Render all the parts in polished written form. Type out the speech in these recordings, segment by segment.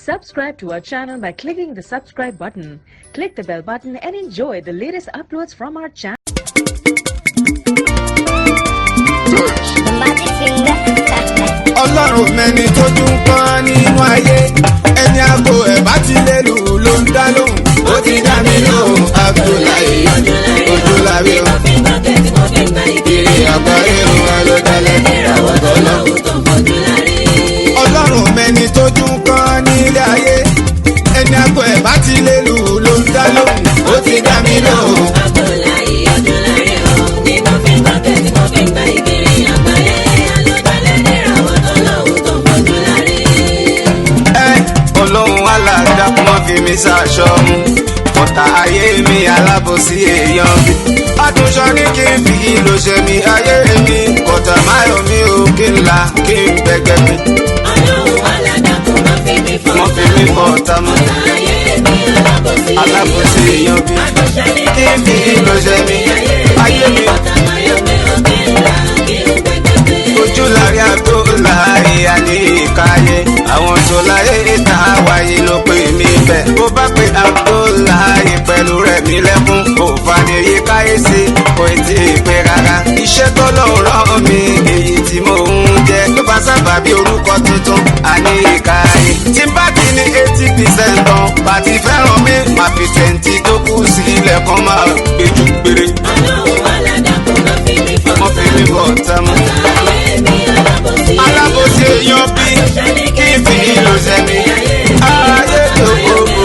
Subscribe to our channel by clicking the subscribe button. Click the bell button and enjoy the latest uploads from our channel. Ọlọ́run mẹ́ni tó tún kán nínú ayé ẹni àgbo ẹ̀ bá ti lè lù ló ń dá lóhùn. Ó ti dá mi lóhùn Abdullahi Ojúlárí o. Ìrì àgbáyé òun alódàlẹ̀ ìràwọ̀ tọ́lọ́. Ọlọ́run mẹ́ni tó tún kán nílé ayé ẹni àgbo ẹ̀ bá ti lè lù ló ń dá lóhùn. Ó ti dá mi lóhùn. Abdullahi Ojúlárí o. Ní mo fi ń gbọ́kẹ́ tí mo fi ń gba ìkiri àgbáyé alódàlẹ̀ ìràwọ̀ tọ́lọ́ tó ń fojú lárí. Ọlọ́run aládàá mọ́ fi mi ṣaṣọ mu ọ̀tá ayé mi alábòsí èèyàn mi àtúnṣọ ní kí n fi ìlò ṣe mi ayé mi kọ̀tà máyọ̀ mi ò kí n là kí n gbẹ̀gẹ̀ mi. Ọlọ́run aládàá kò má fi mi fọ̀tá mọ́ alábòsí èèyàn mi kí n fi ìlò ṣe mi ayé mi. Ojúlárí Abdullahi Àníkàyé àwọn tó láyé ìta wáyé ló pè mí bẹ́ẹ̀. Bó bá pe Abdullahi pẹ̀lú rẹ̀ mí lẹ́kún kò fàdé yí káyèsí kò tí ì pé rárá. Iṣẹ́ tó lọ́ọ́ rán mi èyí tí mò ń jẹ́ ló bá sábà bí orúkọ tuntun Àníkàyé. Tí bá ti ní 80% tán bá ti fẹ́ràn mi máa fi 20 tó kù sílẹ̀ kan máa gbẹjú gbére. Ọlọ́run aládàá kò má fi mi fọ̀tá mọ́. Alábòsí èèyàn bí kí n fi ìlò sẹ́mi ayé tó gbogbo.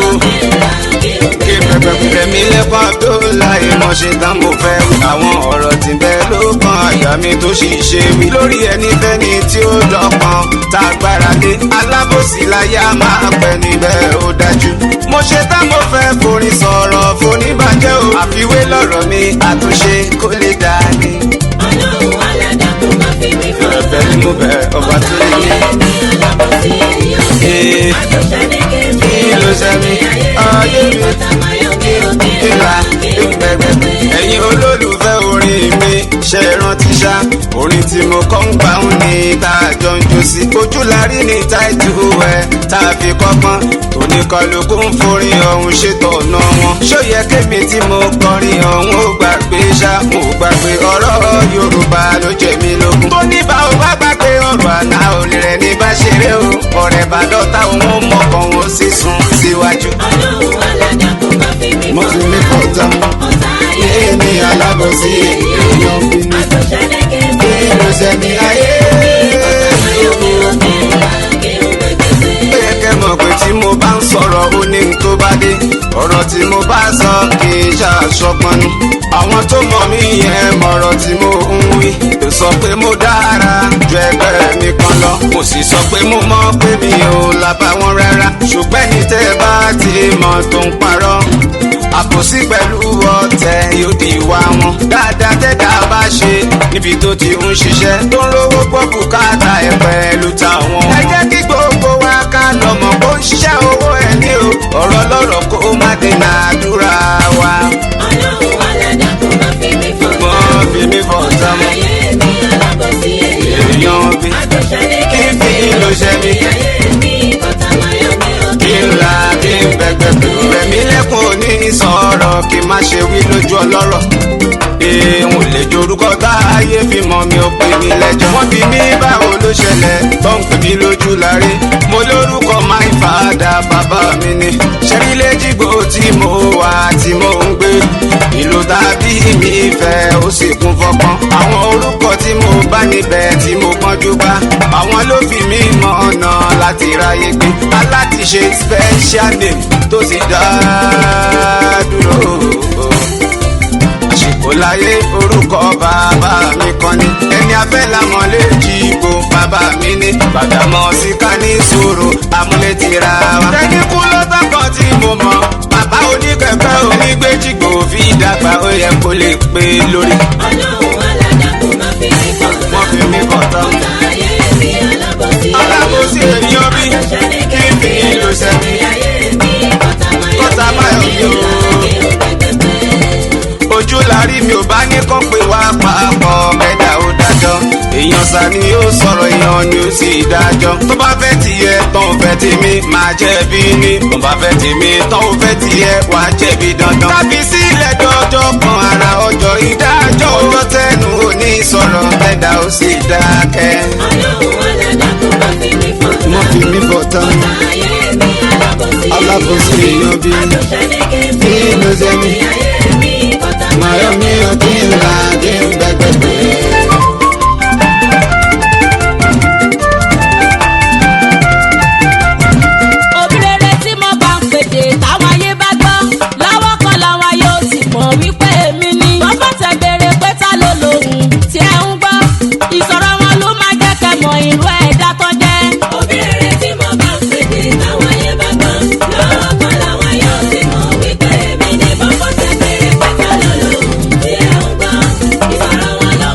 Kí pẹ̀pẹ̀ mi lẹ́kọ̀ọ́ Abdullahi mo ṣe tán mo fẹ́ wí. Àwọn ọ̀rọ̀ tí bẹ́ẹ̀ ló kan àyà mi tó sì ṣe wí. Lórí ẹni fẹ́ni tí ó dọ̀kan tá a gbára lé. Alábòsí láyà máa pẹ́ níbẹ̀ ó dájú. Mo ṣe tán mo fẹ́ forin sọ̀rọ̀ foníbàjẹ́ o. Àfiwé lọ̀rọ̀ mi àtúnṣe kó lè dá ní. Ọlọ́run aládàá kò má fi mi fọ̀tá. Ẹ̀bẹ̀ ni mo bẹ̀ ọba tó lè ní. Alábòsí èèyàn mi àtúnṣe ní kí n fi ìlú sẹ́mi ayé mi kọ́tà máyọ̀ mi ò kí n là kí n gbẹgbẹ. Ẹ̀yin olólùfẹ́ orin mi ṣe rántí ṣá orin tí mo kọ́ ń gbà ń ní tá a jọ ń jó sí. Ojúlárí ní táìtù ẹ̀ tá a fi kọ́gbọ́n tóníkọlùkù ń forin ọ̀hún ṣètọ̀nà wọn. Ṣó yẹ kémi tí mo kọrin ọ̀hún ó gbàgbé ṣá mo gbàgbé ọ̀rọ̀ Yorùbá ló jẹ mí lógún. Tó ní bá o bá gbàgbé ọ̀rọ̀ àná olè rẹ̀ ní bá ṣeré o. Ọ̀rẹ́ bá dọ́ta òun mọ̀kàn ó sì sún síwájú. Ọlọ́run aládàá kò má fi mi Mo fi mí fọ̀tá mọ́. Èmi alábòsí èèyàn bí mi. àtúnṣe ní kí n fi Ìlú sẹ́mi ayé. kọ́tà máyọ̀ mi ò kí n là kí n gbẹgbẹ. Bẹ́ẹ̀ kẹ́ mọ̀ pé tí mo bá ń sọ̀rọ̀ ó ní n tó bá dé. Ọ̀rọ̀ tí mo bá sọ kì í ṣàṣọpọ̀n ni. Àwọn tó mọ̀ mí yẹn mọ̀rọ̀ tí mo ń wí. Kò sọ pé mo dára ju ẹgbẹ́ mi kan lọ. Mo sì sọ pé mo mọ̀ pé mi ò lábàwọ́n rárá. Ṣùgbọ́n ní tẹ́ bá ti mọ̀ tó ń parọ́. Àbòsí pẹ̀lú ọ̀tẹ̀ yóò di ìwà wọn. Dáadáa tẹ́dá bá ṣe níbi tó ti ń ṣiṣẹ́. Tó ń rówó gbọ́ bùkátà ẹ̀ pẹ̀lú tàwọn. Ẹ jẹ́ kí gbogbo wa ká lọ mọ̀ kó ń ṣiṣẹ́ owó ẹ̀ ní o. Ọ̀rọ̀ lọ́rọ̀ kó má dènà àdúrà wa. Ọlọ́run aládàá kò má fi mi fọ̀tá. Mo fi mí fọ̀tá mọ́. Ayé mi alábòsí Èèyàn bí àtúnṣe ní kí n fi ìlò ṣẹ́ mi. ayé mi kọ́tà máyọ̀ mi ò Kí n là kí n bẹ̀gbẹ̀ pẹ̀lú rẹ̀ mí lẹ́kùn òní sọ̀rọ̀ kí n má ṣe wí lójú ọlọ́rọ̀. Èèwọ̀n lè jorúkọ táyé fi mọ̀ mi ò pè mí lẹ́jọ́. Wọ́n bí mi báwo ló ṣẹlẹ̀ tó ń pè mí Lójúlárí. Mo lórúkọ my father bàbá mi ni. Ṣẹ́rí léjìgbò tí mo wà tí mo ń gbé. Ìlú tàbí mi fẹ́ ó sì kún fọ́pọ́n. Àwọn orúkọ tí mo bá níbẹ̀ tí mo pọ́njú bá. Àwọn ló fi mí mọ̀ ọ̀nà láti ráyé gbé. Aláti ṣe special name tó sì dá dúró. Àsìkò láyé orúkọ bàbá mi kan ni. Ẹni afẹ́ làmọ́ lè jí ipò bàbá mi ní. Gbàdámọ̀ sí ká ní ìṣòro amúlétìra wa. Ẹni kú ló tọkàn tí mo mọ̀. Bàbá oníkẹ̀kẹ́ onígbèjìgbò fi dàgbà ó yẹ kó lè pé lórí. Ọlọ́run aládàá kò má fi mi fọ̀tá. Wọ́n fi mí fọ̀tá. Ayé mi Alábòsí èèyàn bí kí n fi ìlú sẹ́mi. ayé mi Kọ́tà máyọ̀ mi ò. Ojúlárí mi ò bá ní kọ́ pé wá papọ̀ kẹ́dà ó dájọ́. Èèyàn ṣàṣà ni ó sọ̀rọ̀ èèyàn ni ó sì dájọ́. tó bá fẹ́ tiẹ̀ tán ò fẹ́ tèmi máa jẹ̀bi ni. tó bá fẹ́ tèmi tán ò fẹ́ tiẹ̀ wá jẹ̀bi dandan. tàbí sílẹ̀ dọ́jọ́ kan ara ọjọ́ ìdájọ́. ọjọ́ tẹnu ò ní sọ̀rọ̀ ẹ̀dá ó sì dákẹ́. Ọlọ́run ẹlẹ́dàá kò má fi mí fọ̀ tán. mo fi mí bọ̀ tán. Ọ̀tá ayé mi alábòsí èèyàn bí. kí ló ṣe mí. màyọ́ mi ò kí n là kí n gbẹgbẹgbẹ. òbí rere tí mo bá ń pèdè táwọn ayé bá gbọ́ lọ́wọ́ kan làwọn yóò sì mọ̀ wípé èmi ni. wọ́n bá tẹ̀ béèrè pé ta ló lòun tí ẹ ń gbọ́ ìsọ̀rọ̀ wọn ló máa jẹ́ kẹ́ mọ̀ irú ẹ̀dá tó jẹ́. Òbí rere tí mo bá ń pèdè táwọn ayé bá gbọ́ lọ́wọ́ kan làwọn yóò sì mọ̀ wípé èmi ni. Bọ́bọ́ tẹ̀ béèrè pé ta ló lòun tí ẹ ń gbọ́ ìsọ̀rọ̀ wọn ló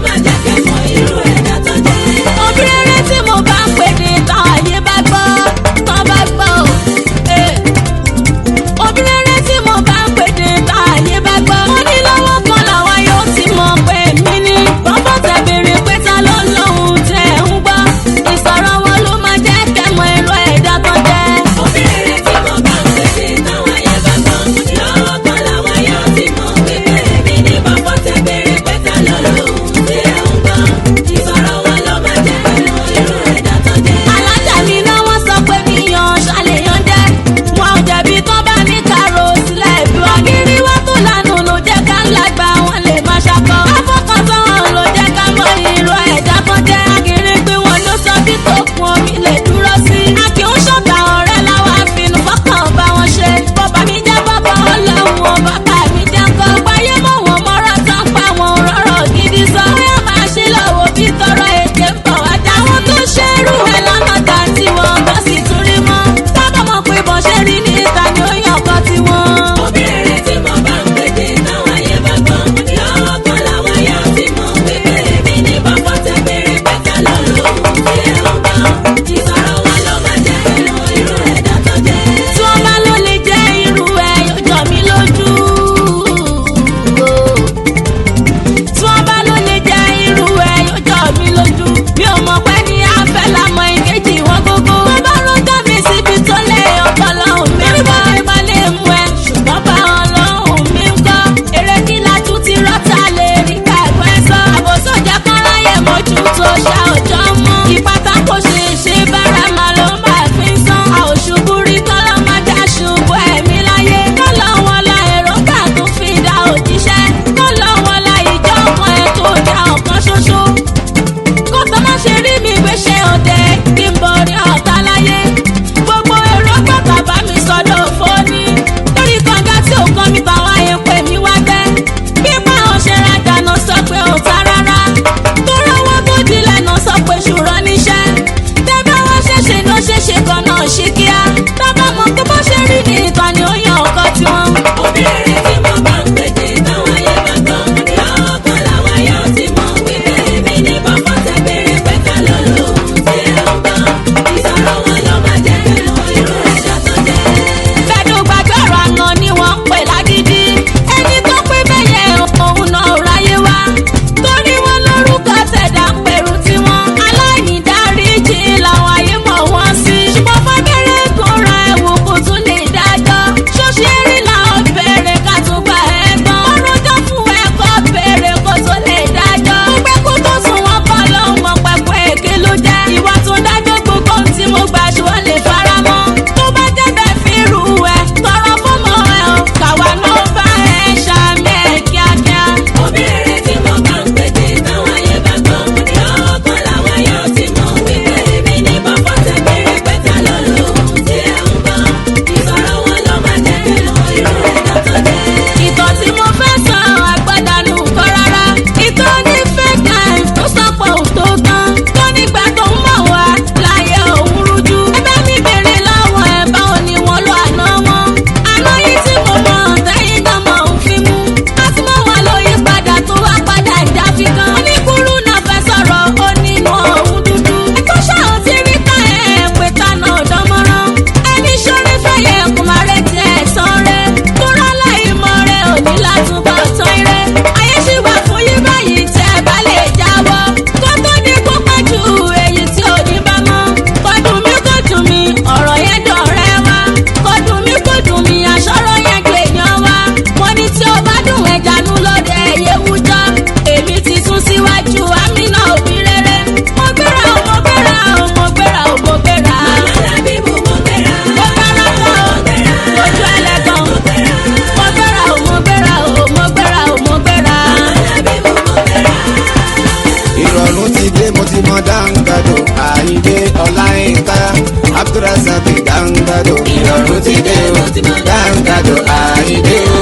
Sàkí Dáńgádò. Ìrọ̀rùn ti dé o, Dáńgádò Àyìndé o.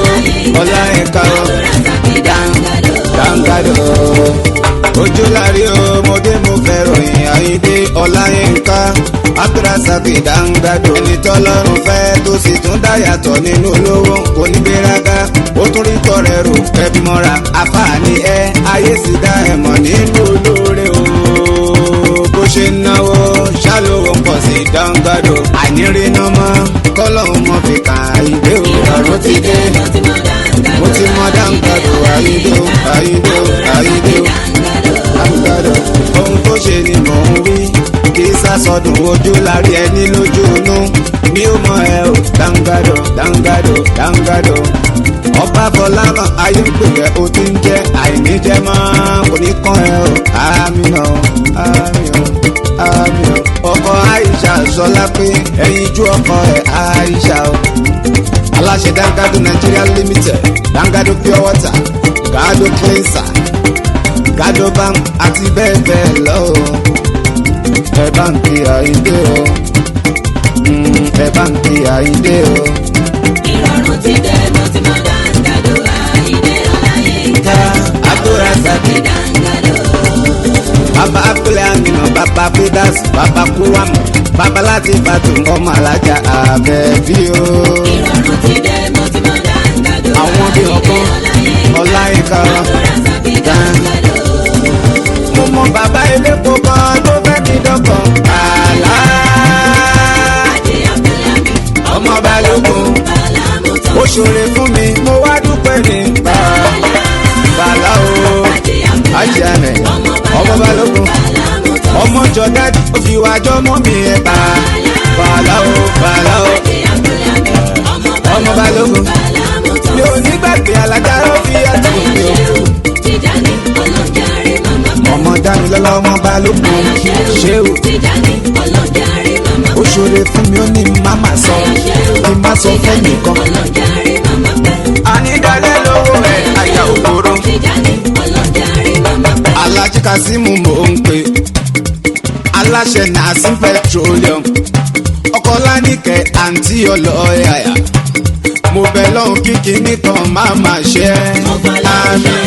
Ọláyínká o, Dáńgádò. Ojú lárí o, mo dé mo fẹ́ ròyìn Àyìndé Ọláyínká. Abdulrasaq Dáńgádò. Ẹni tọ́lọ́run fẹ́ tó sì tún dá yàtọ̀ nínú olówó kò ní gbéraga. Ó tún rí tọrẹ rò ẹbí mọ́ra. Àfààní ẹ ayé sì dá ẹ mọ̀ nínú olóore o. Bó ṣe ń náwó ṣálówó ń pọ̀ sí Dáńgádò. Àìníríná mọ́ kọ́lọ́hún mọ́ fi kàn Àyìndé o. Ìrọ̀rùn ti dé mo ti mọ Dáńgádò Àyìndé o Àyìndé o Àyìndé o Dáńgádò. Ohun tó ṣe ni mò ń wí kì í sásọdùn ojú lárí ẹni lójú inú mi ò mọ ẹ o Dáńgádò Dáńgádò Dáńgádò. Ọba Fọlámọ ayé ń pèkẹ́ o ti ń jẹ́ àìní jẹ́ mọ́ kò ní kàn ẹ́ o. Àmín o àmín o àmín o. Ọkọ Aisha sọlá pé ẹyin ju ọkọ ẹ Aisha o. Aláṣẹ Dáńgádò Nigeria Limited, Dáńgádò Pure Water, Gado Cleanser, Gado Bank àti bẹ́ẹ̀ bẹ́ẹ̀ lọ o. Ẹ bá ń kí Àyìndé o, ẹ bá ń kí Àyìndé o. Ìrọ̀rùn ti dé mo ti mọ Dáńgádò Àyìndé Ọláyínká. Abdulrasaq Dáńgádò. Bàbá Abdulai Aminu, Bàbá Fidas, Bàbá Kuwamu, Bàbá láti Bàtú, ọmọ alájà Àbẹ̀bí o. Ìrọ̀rùn ti dé mo ti mọ Dáńgádò Àwọn bí ọkàn Ọláyínká Dáńgádò. mo mọ bàbá elépo kan tó fẹ́ mi dọ́kọ̀. Àlá ọmọ Balógun ó ṣoore fún mi mo wá dúpẹ́ ní bàlá o. Ajíàmẹ̀ ọmọ Balógun ọmọ jọ̀dádì ó fi wájọ́ mọ́ mi ẹ̀ bàlá o bàlá o. Ọmọ Balógun mi ò ní gbàgbé alájà ó fi ẹ̀tọ́ mi o. Ọmọ Dámilọ́lá ọmọ Balógun ṣéwù ó ṣoore fún mi ó ní màmá sọ kí má sọ fún nìkan. Ànídàlẹ́ lówó ẹ̀ àyà òkúrò. Alájí Kasimu mò ń pè aláṣẹ Nasim Petroleum ọkọ Lánìkẹ́ àǹtí ọlọ́ọ̀yà mo bẹ̀ lọ́hùn kíkì nìkan má má ṣe é. Àmín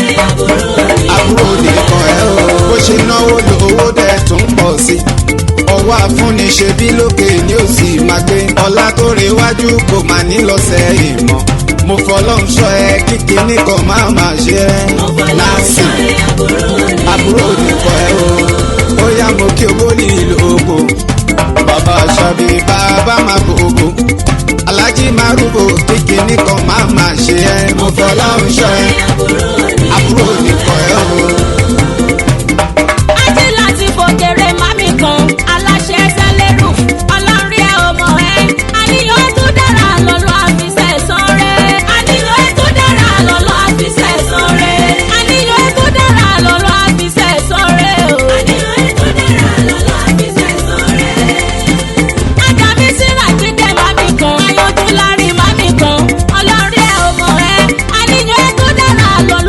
àbúrò nìkan ẹ o bó ṣe náwó lówó dẹ̀ tún pọ̀ sí ọwọ́ àfúnniṣe bí lókè ni ó sì máa gbé ọlá tó rewájú kò má ní lọ́sẹ̀ ìmọ̀ mo fọlọ́hún sọ ẹ kíkì nìkan má má ṣe é. Nasim àbúrò nìkan ẹ o ó yá mo kí owó ní ìlú oko bàbá Àṣàbí bàbá máa gbogbo Alájí Márúbò kíkì nìkan má má ṣe é. Mo fọlọ́hún sọ ẹ àbúrò nìkan ẹ o. Ajé láti fòkèrè mami kan aláṣẹ sẹ́lẹ̀rù ọlọ́rí ẹ̀ ọmọ ẹ̀ àníyàn tó dára lọ́lọ́ àfisẹ́ sọ́rẹ́ àníyàn tó dára lọ́lọ́ àfisẹ́ sọ́rẹ́ àníyàn tó dára lọ́lọ́ àfisẹ́ sọ́rẹ́ o. Àníyàn tó dára lọ́lọ́ àfisẹ́ sọ́rẹ́. Àdàmí síra jíjẹ mami kan ayọ̀dún lárí mami kan ọlọ́rí ẹ̀ ọmọ ẹ̀ àníyàn tó dára lọ́lọ́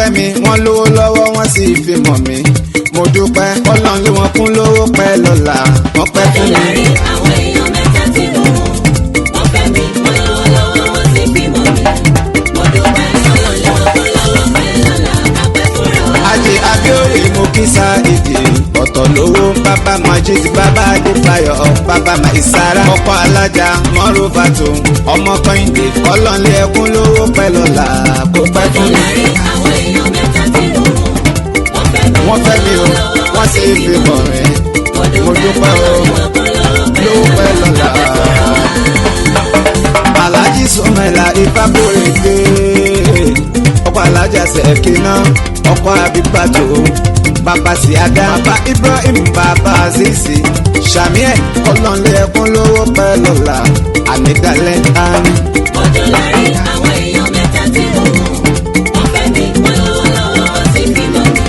fẹ́ mi wọ́n lówó lọ́wọ́ wọ́n sì fi mọ̀ mí mo dúpẹ́ ọlọ́run lé wọn kún lówó pẹ́ lọ́la wọ́n pẹ́ fún mi. láàrin àwọn èèyàn mẹ́ta tí mo mọ̀ wọ́n fẹ́ mi wọ́n lọ́wọ́ lọ́wọ́ wọ́n sì fi mọ̀ mí mo dúpẹ́ ọlọ́run lé wọn kún lówó pẹ́ lọ́la kápẹ́ fúnra wa. ajé abíórè mo kí sa èdè ọ̀tọ̀ lówó bàbá majid bàbá adébáyọ̀ bàbá maisara ọkọ alájà mọ́rùbàtò ọmọ kọ́hìndé ọlọ́nlé ẹkún lówó pẹ́ lọ́la kó pẹ́ fún mi. láàrin àwọn èèyàn mẹ́ta tí mo mọ̀ wọ́n fẹ́ mi o wọ́n sì fi mọ̀ mí mo dúpẹ́ o lówó pẹ́ lọ́la. alájí sọmọlá ìfàkùrẹ́ gbé ọkọ alájà sẹ́kínà ọkọ abíbàtò bàbá síadá bàbá ibrahim bàbá azizi sàmíẹ ọlọ́nlé ẹkún lówó pẹ́ lọ́la ànídàlẹ́ àmì. ọjọ́ láàrin àwọn èèyàn mẹ́ta tí mo mọ̀ wọ́n fẹ́ mi wọ́n lọ́wọ́ lọ́wọ́ wọ́n sì fi mọ̀ mí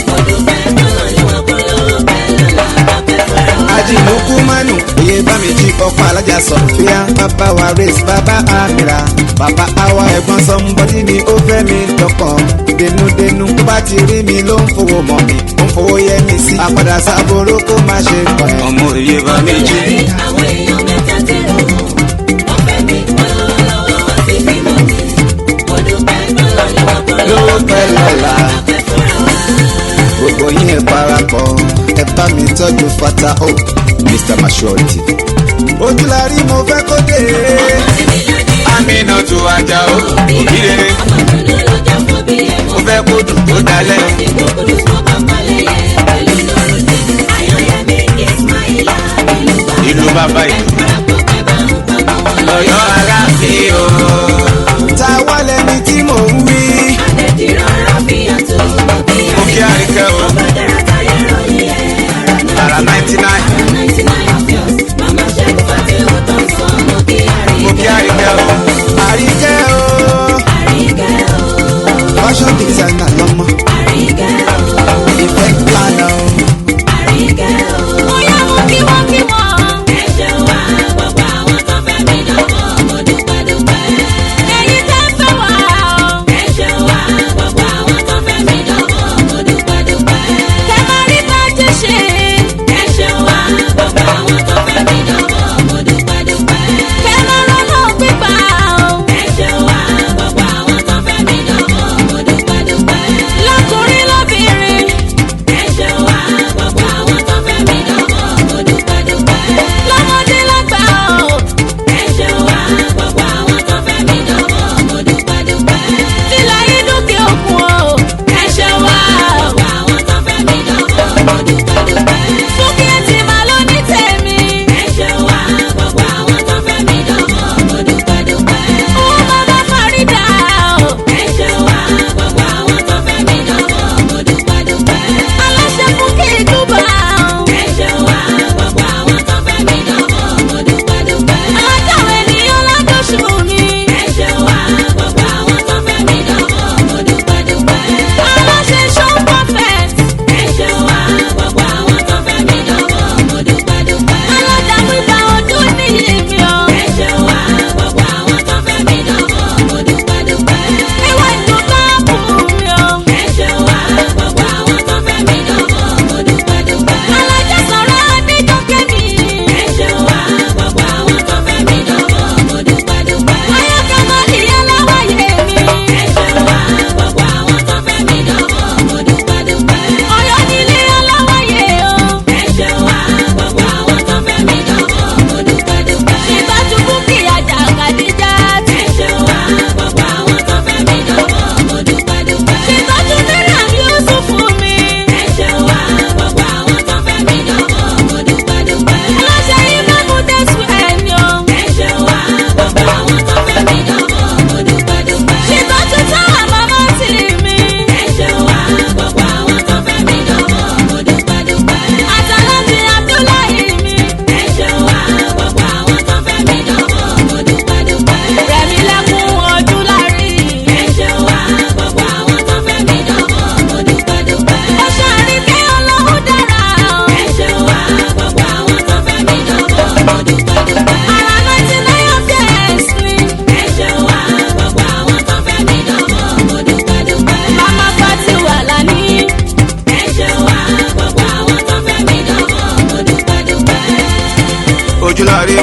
mo dúpẹ́ ọlọ́run lé wọn kún lówó pẹ́ lọ́la kápẹ́ fúnra wa. ajinuku manu iye bá mi jí ọkọ alájà sọfíà bàbá wa race bàbá amira bàbá awa ẹ̀gbọ́n sọmbọdí ni ó fẹ́ mi dọkàn denudenu tó bá ti rí mi ló ń fowó mọ̀ mi ó ń fowó yẹ mi sí àpàdà sábòrò kó má ṣe kàn ẹ́. ọmọ iye bá mi jí. láàrin àwọn èèyàn mẹ́ta tí mo mọ̀ wọ́n fẹ́ mi wọ́n lọ́wọ́ lọ́wọ́ wọ́n sì fi mọ̀ mí mo dúpẹ́ ọlọ́run lé wọn kún lówó pẹ́ lọ́la kápẹ́ fúnra wa. gbogbo yín ẹ parapọ̀ ẹ bá mi tọ́jú fata o Mr. Maturity. ojúlarí mo fẹ́ kó dé. amina tó ajá o òbí rere mo fẹ́ kó dùn tó dalẹ̀. ìlú bàbá ìlú lọ́yọ̀ aláàfin o. ta wá lẹni tí mò ń wí. mo kí àríkẹ́ o. ara 99. mo kí àríkẹ́ o. àríkẹ́ o. fashion designer lọ́mọ. event planner o. Bóyá mo kí wọ́n kí wọ́n.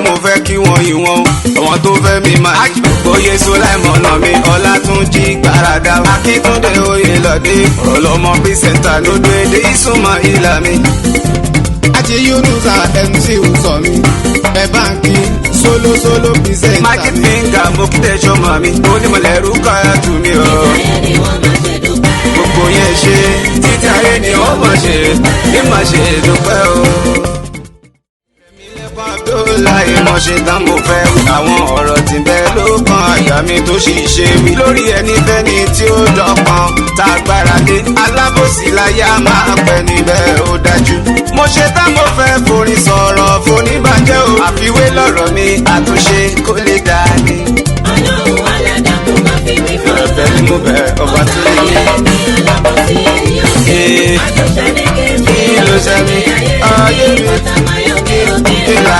mo fẹ́ kí wọ́n yìn wọ́n àwọn tó fẹ́ mi máa jí. Oyè Sulaimon mi Ọlátúnjí Gbàràdà Akíntúndé Oyèlọ́dé ọ̀rọ̀ lọ́mọ písẹ́ńtà lódò èdè ìsúnmọ́ ìlà mi. àti Yunusa MC sọ mi ẹ báńkì solo písẹ́ńtà mi. Magic finger mo kí tẹ̀sán mọ́ mi onímọ̀lẹ́rú káyà tù mí o. Ayé ni wọ́n máa ṣe dúpẹ́. Gbogbo yẹn ṣe títí ayé ni wọ́n máa ṣe bí màá ṣe dúpẹ́ o. Abdullahi mo ṣe tán mo fẹ́ àwọn ọ̀rọ̀ tí bẹ́ẹ̀ ló kan àyà mi tó sì ṣe wí lórí ẹni fẹ́ni tí ó dọ̀kan tá a gbára lé alábòsí láyà máa pẹ́ níbẹ̀ ó dájú. Mo ṣe tán mo fẹ́ forin sọ̀rọ̀ foníbàjẹ́ o àfiwé lọ́rọ̀ mi àtúnṣe kó lè dá ní. Ọlọ́run aládàkùn máa fi mí fọ́. Ọ̀fẹ́ ni mo bẹ̀ ọba tó lè ní. Ẹ̀mí alábòsí ẹni ọ̀sẹ̀. Àjọṣe ní kéèmí. Kí ló ṣe mí? Ayé mi. Bàtà máa yọ mí òkè. Ìlà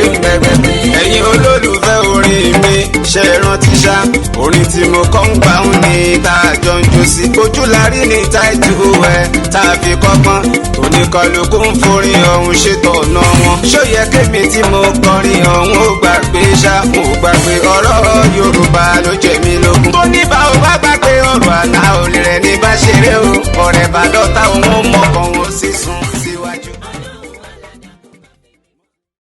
ìgbẹ̀gbẹ̀. Ẹ̀yin olólùfẹ́ orin mi ṣe rántí ṣá orin tí mo kọ́ ń gbà ń ní tá a jọ ń jó sí. Ojú la rí ní táìtù ẹ̀ tá a fi kọ́gbọ́n oníkọlùkù ń forin ọ̀hún ṣètò ọ̀nà wọn. Ṣó yẹ kémi tí mo kọrin ọ̀hún ó gbàgbé ṣá mo gbàgbé ọ̀rọ̀ Yorùbá ló jẹ mí lógún. Tó ní bá o bá gbàgbé ọ̀rọ̀ àná olè rẹ̀ ní bá ṣeré o ọ̀rẹ́ bá dọ́ta òun ó mọ̀kàn òun ó sì sùn.